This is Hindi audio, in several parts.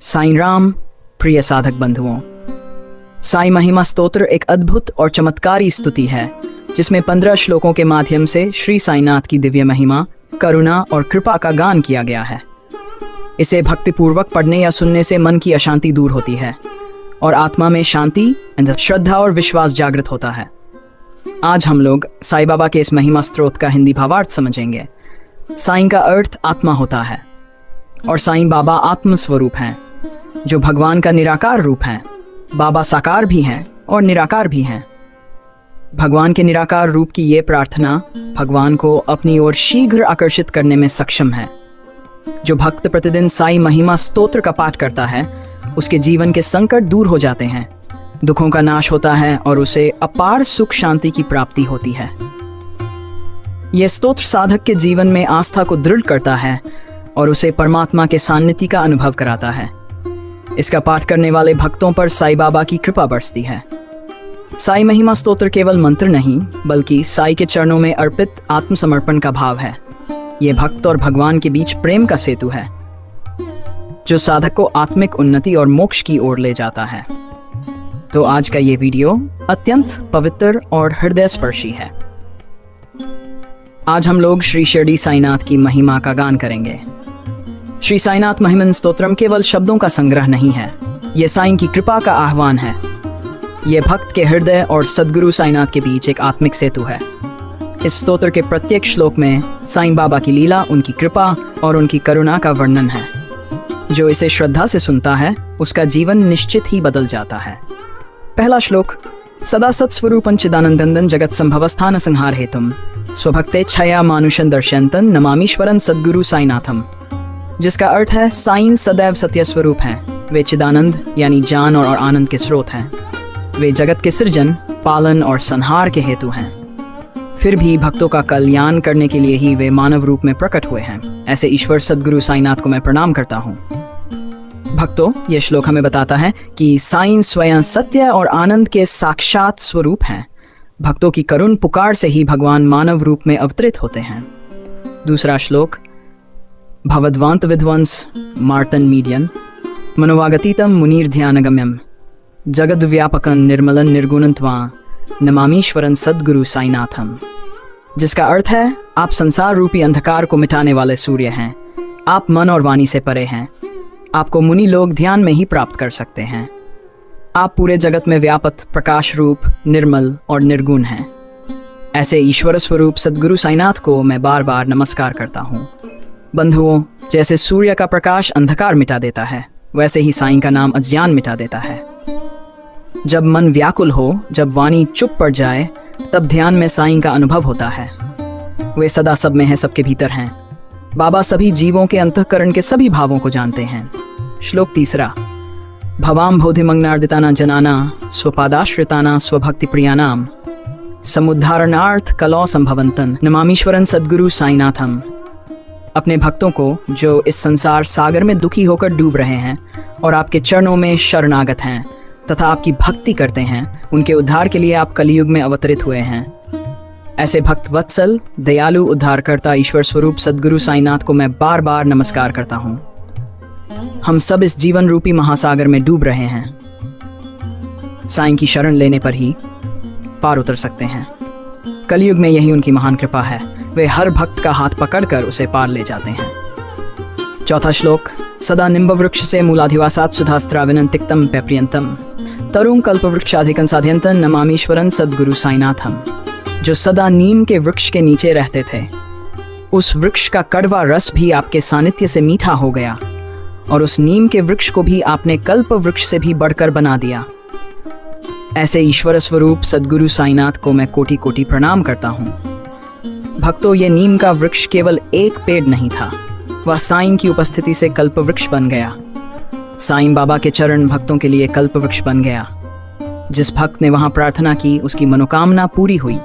साईं राम, प्रिय साधक बंधुओं, साईं महिमा स्तोत्र एक अद्भुत और चमत्कारी स्तुति है जिसमें 15 श्लोकों के माध्यम से श्री साईनाथ की दिव्य महिमा, करुणा और कृपा का गान किया गया है। इसे भक्तिपूर्वक पढ़ने या सुनने से मन की अशांति दूर होती है और आत्मा में शांति, श्रद्धा और विश्वास जागृत होता है। आज हम लोग साईं बाबा के इस महिमा स्त्रोत का हिंदी भावार्थ समझेंगे। साईं का अर्थ आत्मा होता है और साईं बाबा आत्म स्वरूप हैं, जो भगवान का निराकार रूप हैं। बाबा साकार भी हैं और निराकार भी हैं। भगवान के निराकार रूप की ये प्रार्थना भगवान को अपनी ओर शीघ्र आकर्षित करने में सक्षम है। जो भक्त प्रतिदिन साईं महिमा स्तोत्र का पाठ करता है, उसके जीवन के संकट दूर हो जाते हैं, दुखों का नाश होता है और उसे अपार सुख शांति की प्राप्ति होती है। यह स्तोत्र साधक के जीवन में आस्था को दृढ़ करता है और उसे परमात्मा के सान्निध्य का अनुभव कराता है। इसका पाठ करने वाले भक्तों पर साईं बाबा की कृपा बरसती है। साईं महिमा स्तोत्र केवल मंत्र नहीं, बल्कि साईं के चरणों में अर्पित आत्मसमर्पण का भाव है। यह भक्त और भगवान के बीच प्रेम का सेतु है, जो साधक को आत्मिक उन्नति और मोक्ष की ओर ले जाता है। तो आज का ये वीडियो अत्यंत पवित्र और हृदय स्पर्शी है। आज हम लोग श्री शिरडी साईनाथ की महिमा का गान करेंगे। श्री साईनाथ महिमन स्तोत्रम केवल शब्दों का संग्रह नहीं है, यह साईं की कृपा का आह्वान है। यह भक्त के हृदय और सद्गुरु साईनाथ के बीच एक आत्मिक सेतु है। इस स्तोत्र के प्रत्येक श्लोक में साईं बाबा की लीला, उनकी कृपा और उनकी करुणा का वर्णन है। जो इसे श्रद्धा से सुनता है, उसका जीवन निश्चित ही बदल जाता है। पहला श्लोक, सदा सत्स्वरूपं चिदानंदं जगत संभवस्थान संहार हेतुम स्वभक्ते छया मानुषं दर्शयन्तं नमामीश्वरं सद्गुरु साईनाथम, जिसका अर्थ है साईं सदैव सत्य स्वरूप हैं। वे चिदानंद यानी जान और आनंद के स्रोत हैं। वे जगत के सृजन, पालन और संहार के हेतु हैं। फिर भी भक्तों का कल्याण करने के लिए ही वे मानव रूप में प्रकट हुए हैं। ऐसे ईश्वर सद्गुरु साईनाथ को मैं प्रणाम करता हूँ। भक्तों, यह श्लोक हमें बताता है कि साईं स्वयं सत्य और आनंद के साक्षात स्वरूप हैं। भक्तों की करुण पुकार से ही भगवान मानव रूप में अवतरित होते हैं। दूसरा श्लोक, भवद्वांत विध्वंस मार्तन मीडियन मनोवागतीतम मुनीर ध्यानगम्यम जगद व्यापकन निर्मलन निर्गुणं त्वां नमामीश्वरन सद्गुरु साईनाथम, जिसका अर्थ है आप संसार रूपी अंधकार को मिटाने वाले सूर्य हैं। आप मन और वाणी से परे हैं। आपको मुनि लोग ध्यान में ही प्राप्त कर सकते हैं। आप पूरे जगत में व्यापक प्रकाश रूप, निर्मल और निर्गुण हैं। ऐसे ईश्वर स्वरूप सद्गुरु साईनाथ को मैं बार बार नमस्कार करता हूँ। बंधुओं, जैसे सूर्य का प्रकाश अंधकार मिटा देता है, वैसे ही साईं का नाम अज्ञान मिटा देता है। जब मन व्याकुल हो, जब वाणी चुप पड़ जाए, तब ध्यान में साईं का अनुभव होता है। वे सदा सब में हैं, सबके भीतर हैं। बाबा सभी जीवों के अंतःकरण के सभी भावों को जानते हैं। श्लोक तीसरा, भवाम बोधिमग्नार्दिताना जनाना स्वपादाश्रिताना स्वभक्ति प्रियानाम समुद्धारणार्थ कलौ संभवंतन नमामीश्वरन सद्गुरु साईनाथम। अपने भक्तों को जो इस संसार सागर में दुखी होकर डूब रहे हैं और आपके चरणों में शरणागत हैं तथा आपकी भक्ति करते हैं, उनके उद्धार के लिए आप कलियुग में अवतरित हुए हैं। ऐसे भक्त वत्सल, दयालु, उद्धारकर्ता ईश्वर स्वरूप सद्गुरु साईनाथ को मैं बार बार नमस्कार करता हूँ। हम सब इस जीवन रूपी महासागर में डूब रहे हैं। साईं की शरण लेने पर ही पार उतर सकते हैं। कलियुग में यही उनकी महान कृपा है। वे हर भक्त का हाथ पकड़कर उसे पार ले जाते हैं। चौथा श्लोक, सदा निम्ब वृक्ष से मूलाधिवासात् सुधास्त्राविनं तिक्तम प्रियंतम तरुं कल्पवृक्षाधिकं साध्यंतं नमामीश्वरं सद्गुरु साईनाथम, जो सदा नीम के वृक्ष के नीचे रहते थे। उस वृक्ष का कड़वा रस भी आपके सानिध्य से मीठा हो गया और उस नीम के वृक्ष को भी आपने कल्प वृक्ष से भी बढ़कर बना दिया। ऐसे ईश्वर स्वरूप सद्गुरु साईनाथ को मैं कोटि कोटि प्रणाम करता हूँ। भक्तों, ये नीम का वृक्ष केवल एक पेड़ नहीं था, वह साईं की उपस्थिति से कल्प वृक्ष बन गया। साईं बाबा के चरण भक्तों के लिए कल्प वृक्ष बन गया। जिस भक्त ने वहां प्रार्थना की, उसकी मनोकामना पूरी हुई।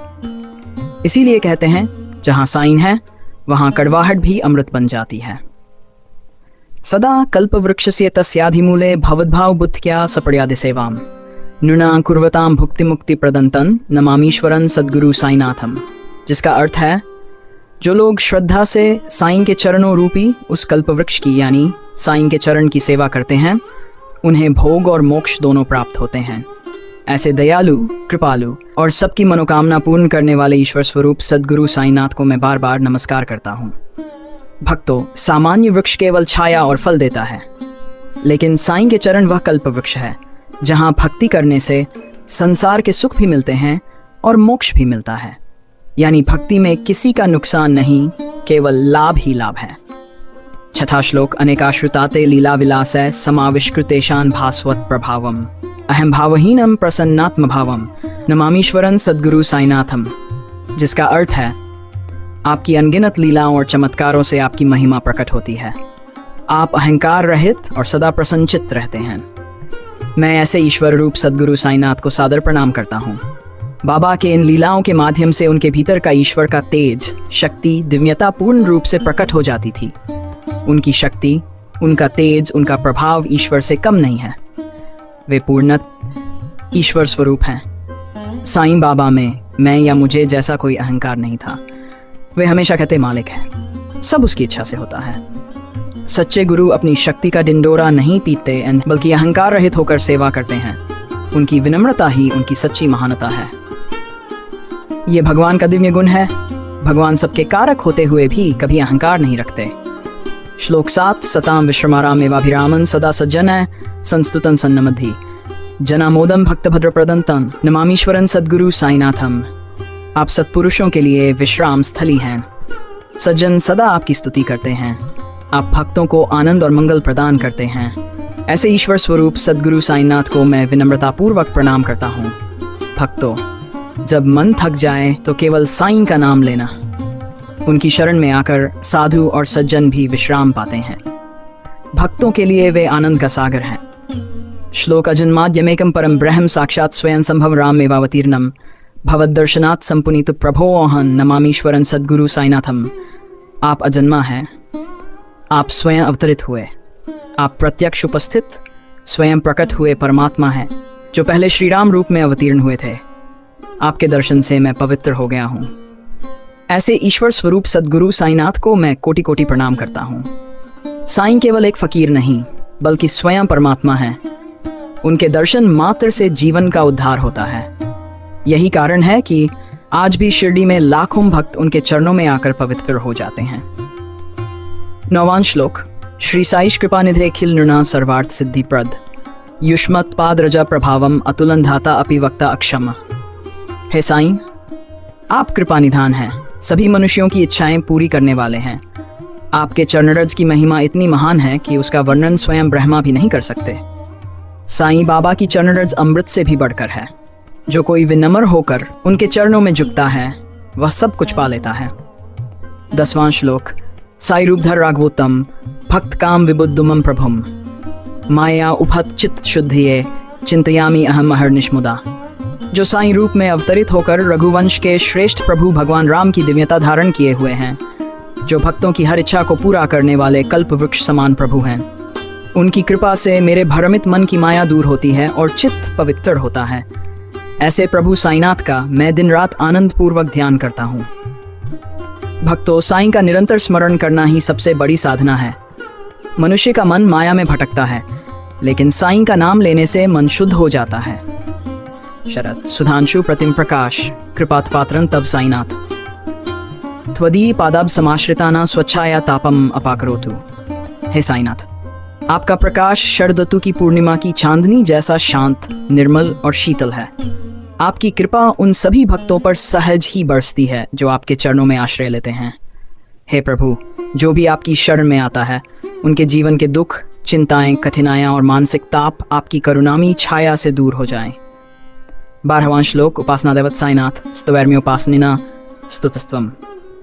इसीलिए कहते हैं, जहां साईं है वहां कड़वाहट भी अमृत बन जाती है। सदा कल्प वृक्षस्य तस्याधिमूले भवद्भाव बुद्ध्या सपड़्यादि सेवाम नृणा कुर्वताम भुक्ति मुक्ति प्रदंतन नमामीश्वरन सद्गुरु साईनाथम, जिसका अर्थ है जो लोग श्रद्धा से साईं के चरणों रूपी उस कल्प वृक्ष की यानी साईं के चरण की सेवा करते हैं उन्हें भोग और मोक्ष दोनों प्राप्त होते हैं। ऐसे दयालु, कृपालु और सबकी मनोकामना पूर्ण करने वाले ईश्वर स्वरूप सद्गुरु साईनाथ को मैं बार बार नमस्कार करता हूँ। भक्तों, सामान्य वृक्ष केवल छाया और फल देता है, लेकिन साईं के चरण वह कल्प वृक्ष है जहाँ भक्ति करने से संसार के सुख भी मिलते हैं और मोक्ष भी मिलता है। यानी भक्ति में किसी का नुकसान नहीं, केवल लाभ ही लाभ है। छठा श्लोक। अनेकाश्रुताते लीला विलासै समाविष्कृतेशान भास्वत प्रभावम अहम भावहीनम प्रसन्नात्म भावम नमामीश्वरन सद्गुरु साईनाथम, जिसका अर्थ है आपकी अनगिनत लीलाओं और चमत्कारों से आपकी महिमा प्रकट होती है। आप अहंकार रहित और सदा प्रसन्नचित्त रहते हैं। मैं ऐसे ईश्वर रूप सद्गुरु साईनाथ को सादर प्रणाम करता हूँ। बाबा के इन लीलाओं के माध्यम से उनके भीतर का ईश्वर का तेज, शक्ति, दिव्यता पूर्ण रूप से प्रकट हो जाती थी। उनकी शक्ति, उनका तेज, उनका प्रभाव ईश्वर से कम नहीं है। वे पूर्णत ईश्वर स्वरूप हैं। साईं बाबा में मैं या मुझे जैसा कोई अहंकार नहीं था। वे हमेशा कहते मालिक है, सब उसकी इच्छा से होता है। सच्चे गुरु अपनी शक्ति का डिंडोरा नहीं पीटते, बल्कि अहंकार रहित होकर सेवा करते हैं। उनकी विनम्रता ही उनकी सच्ची महानता है। ये भगवान का दिव्य गुण है। भगवान सबके कारक होते हुए भी कभी अहंकार नहीं रखते। श्लोक 7। सताम विश्रमारामेवाभिरामन सदा सज्जन संस्तुतन सन्नमधि जनामोदम भक्तभद्र प्रदंतन नमामीश्वरन सद्गुरु साईनाथम। आप सत्पुरुषों के लिए विश्राम स्थली हैं। सज्जन सदा आपकी स्तुति करते हैं। आप भक्तों को आनंद और मंगल प्रदान करते हैं। ऐसे ईश्वर स्वरूप सद्गुरु साईनाथ को मैं विनम्रतापूर्वक प्रणाम करता हूँ। भक्तों, जब मन थक जाए तो केवल साईं का नाम लेना। उनकी शरण में आकर साधु और सज्जन भी विश्राम पाते हैं। भक्तों के लिए वे आनंद का सागर हैं। श्लोक। अजन्माद्यमेकं परम ब्रह्म साक्षात् स्वयं संभव राम एवावतीर्णम भवद्दर्शनात् संपुनीत प्रभोऽहं नमामीश्वरन सद्गुरु साईनाथम। आप अजन्मा हैं। आप स्वयं अवतरित हुए। आप प्रत्यक्ष उपस्थित, स्वयं प्रकट हुए परमात्मा हैं, जो पहले श्री राम रूप में अवतीर्ण हुए थे। आपके दर्शन से मैं पवित्र हो गया हूँ। ऐसे ईश्वर स्वरूप सद्गुरु साईनाथ को मैं कोटि कोटि प्रणाम करता हूँ। साईं केवल एक फकीर नहीं, बल्कि स्वयं परमात्मा है। उनके दर्शन मात्र से जीवन का उद्धार होता है। यही कारण है कि आज भी शिरडी में लाखों भक्त उनके चरणों में आकर पवित्र हो जाते हैं। 9वां श्लोक। श्री साईश कृपानिधे खिल नृणा सर्वार्थ सिद्धि प्रद युष्मत् पादरजा प्रभावम अतुलन धाता अपि वक्ता अक्षम। हे साईं, आप कृपानिधान हैं, सभी मनुष्यों की इच्छाएं पूरी करने वाले हैं। आपके चरणरज की महिमा इतनी महान है कि उसका वर्णन स्वयं ब्रह्मा भी नहीं कर सकते। साईं बाबा की चरणरज अमृत से भी बढ़कर है। जो कोई विनम्र होकर उनके चरणों में झुकता है, वह सब कुछ पा लेता है। 10वां श्लोक। साई रूपधर राघवोत्तम भक्त काम विबुद्धुमम प्रभुम माया उपहत चित्त शुद्धिये चिंतयामी अहम अहर्निशमुदा। जो साईं रूप में अवतरित होकर रघुवंश के श्रेष्ठ प्रभु भगवान राम की दिव्यता धारण किए हुए हैं, जो भक्तों की हर इच्छा को पूरा करने वाले कल्प वृक्ष समान प्रभु हैं। उनकी कृपा से मेरे भ्रमित मन की माया दूर होती है और चित्त पवित्र होता है। ऐसे प्रभु साईनाथ का मैं दिन रात आनंद पूर्वक ध्यान करता हूँ। भक्तों, साईं का निरंतर स्मरण करना ही सबसे बड़ी साधना है। मनुष्य का मन माया में भटकता है, लेकिन साईं का नाम लेने से मन शुद्ध हो जाता है। शरद। सुधांशु प्रतिम प्रकाश कृपात पात्रं तव साईनाथ त्वदीय पादाब समाश्रिताना स्वच्छाया तापम अपाकरोतु। हे साईनाथ, आपका प्रकाश शरदतु की पूर्णिमा की चांदनी जैसा शांत, निर्मल और शीतल है। आपकी कृपा उन सभी भक्तों पर सहज ही बरसती है जो आपके चरणों में आश्रय लेते हैं। हे प्रभु, जो भी आपकी शरण में आता है, उनके जीवन के दुख, चिंताएं, कठिनाइयां और मानसिक ताप आपकी करुणामी छाया से दूर हो जाएं। 12वां श्लोक। उपासना देवत साईनाथ स्तवैर्म्य उपासनिना स्तुतस्त्वम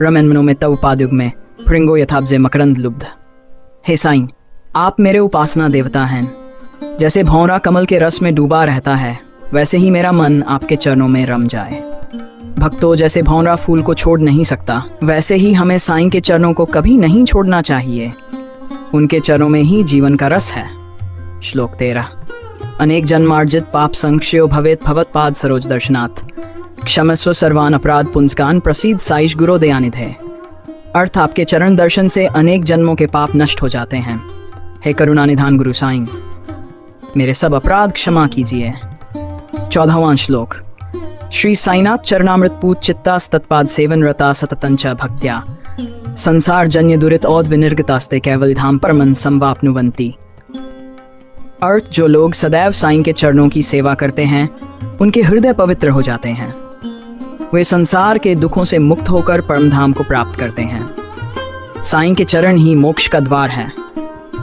रमन मनो में तव पादयुग में भृंगो यथाब्जे मकरंद लुब्ध। हे साईं, आप मेरे उपासना देवता हैं। जैसे भौरा कमल के रस में डूबा रहता है, वैसे ही मेरा मन आपके चरणों में रम जाए। भक्तों, जैसे भौरा फूल को छोड़ नहीं सकता, वैसे ही हमें साईं के चरणों को कभी नहीं छोड़ना चाहिए। उनके चरणों में ही जीवन का रस है। श्लोक 13। अनेक जन्मार्जित पाप संक्षयो भवेत भवत पाद सरोज दर्शनाथ क्षमस्व सर्वान अपराध पुंस्कान प्रसीद साईश गुरो दयानिधे। अर्थ, आपके चरण दर्शन से अनेक जन्मों के पाप नष्ट हो जाते हैं। हे करुणा निधान गुरु साईं, मेरे सब अपराध क्षमा कीजिए। 14वां श्लोक। श्री साईनाथ चरणामृत पूत चित्तास तत्पाद सेवन रता सततंच भक्त्या संसार जन्य दुरित औद विनिर्गतास्ते कैवल धाम परमन संवापनुवंती। अर्थ, जो लोग सदैव साईं के चरणों की सेवा करते हैं उनके हृदय पवित्र हो जाते हैं। वे संसार के दुखों से मुक्त होकर परम धाम को प्राप्त करते हैं। साईं के चरण ही मोक्ष का द्वार है।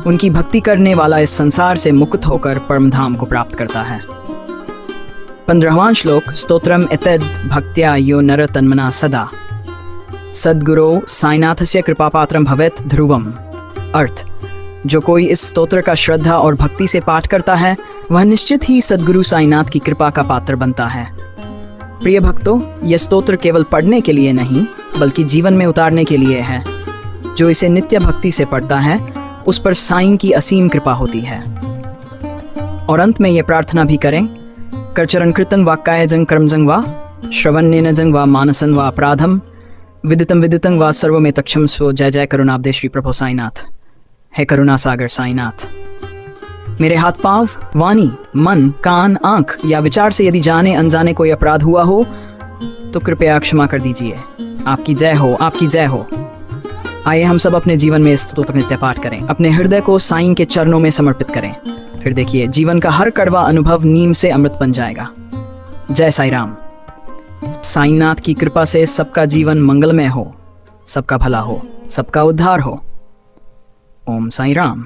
उनकी भक्ति करने वाला इस संसार से मुक्त होकर परम धाम को प्राप्त करता है। 15वां श्लोक। स्तोत्रम एतद् भक्त्या यो नर तन्मना सदा सद्गुरो साईनाथस्य कृपापात्रम भवेत् ध्रुवम। अर्थ, जो कोई इस स्तोत्र का श्रद्धा और भक्ति से पाठ करता है वह निश्चित ही सद्गुरु साईनाथ की कृपा का पात्र बनता है। प्रिय भक्तों, यह स्तोत्र केवल पढ़ने के लिए नहीं बल्कि जीवन में उतारने के लिए है। जो इसे नित्य भक्ति से पढ़ता है उस पर साईं की असीम कृपा होती है। और अंत में यह प्रार्थना भी करें, करचरण कृतन वा कायजं कर्मजं वा श्रवणेन जं वा मानसन वा अपराधम विदितं वा सर्वमेतक्षम स्व। जय जय करुणाब्दे श्री प्रभु साईनाथ। हे करुणा सागर साईनाथ, मेरे हाथ पांव, वाणी, मन, कान, आंख या विचार से यदि जाने अनजाने कोई अपराध हुआ हो तो कृपया क्षमा कर दीजिए। आपकी जय हो, आपकी जय हो। आइए हम सब अपने जीवन में इस स्तोत्र नित्य पाठ करें, अपने हृदय को साईं के चरणों में समर्पित करें। फिर देखिए, जीवन का हर कड़वा अनुभव नीम से अमृत बन जाएगा। जय साईं राम। साईनाथ की कृपा से सबका जीवन मंगलमय हो, सबका भला हो, सबका उद्धार हो। ओम साईं राम।